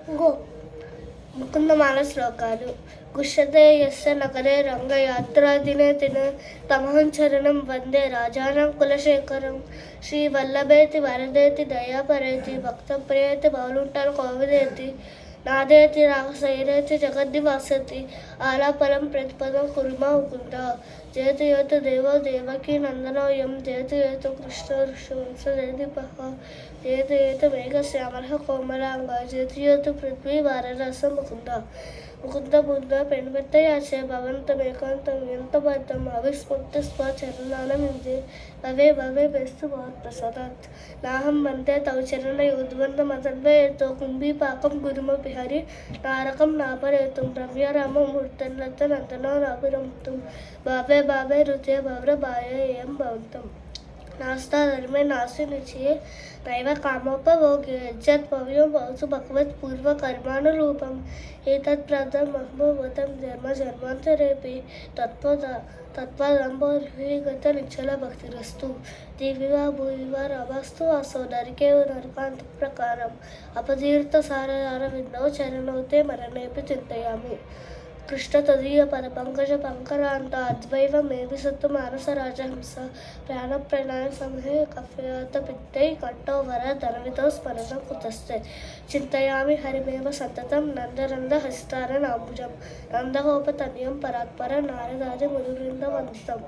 Go Mukundamala శ్లోకాలు. గుష్యతే యస్య నగరే రంగయాత్రాదినే తిన తమహం చరణం వందే రాజానాం కులశేఖరం. శ్రీవల్లభేతి వరదేతి దయాపరేతి భక్తప్రియేతి బాలుంటాను కోవిదేతి నాదేతి రాగశైరేతి జగద్దివాసతి ఆలాపలం ప్రతిపదం కుర్మా ముకుంద. జయతు దేవో దేవకీ నందనోయం జయతు కృష్ణ ఋషివంశదేదిపః జయతు మేఘశ్యామలః కోమలాంగ జయతు పృథ్వీ వారరసం ముకుంద. ముకుంద బుద్ధ పెణుపెత్తయాచే భవంతమేకాంతం ఎంతబద్ధం అవిస్మృత్య స్వచరణానం ఇందే భవే భవే బెస్తు భవత్ప్రసాదాత్. నాహం వందే తవ చరణ యుద్వంత మతద్వయేతో కుంభీపాకం గురుమపి హరి నారకం నాపరేతుం రమ్యరామం మూర్తన్నత నందనో నాభిరమతుం భావే భావే రుచే భవ్ర భాయ ఏం భవంతం. नास्ता धर्मे नास्ति निश्चये नैव कामोपभोगे यज्जद्भव्यं भवतु भगवत्पूर्वकर्मानुरूपम् एतत्प्रदं महभूतं जन्मान्तरेऽपि तत्त्वदम्बोर्हिगतनिश्चलभक्तिरस्तु. दिवि वा भुवि वा रवास्तु वासो नरके नरकान्तप्रकारम् अपतीर्थसारविन्दौ चरणौ ते मरणेऽपि चिन्तयामि. కృష్ణ తదీయ పరపంకజ పంకరాంత అద్వైవ మేవి సత్తు మానసరాజహంస ప్రాణప్రణాయ సమహే కఫ్యాత పిత్తై కంఠోవర ధనవితో స్మరణ కుతస్తే చింతయామి హరిమేవ సతతం నందనంద హస్తార నాంబుజం నందగోపతనయం పరాత్పర నారదాది మునివృంద వందితం.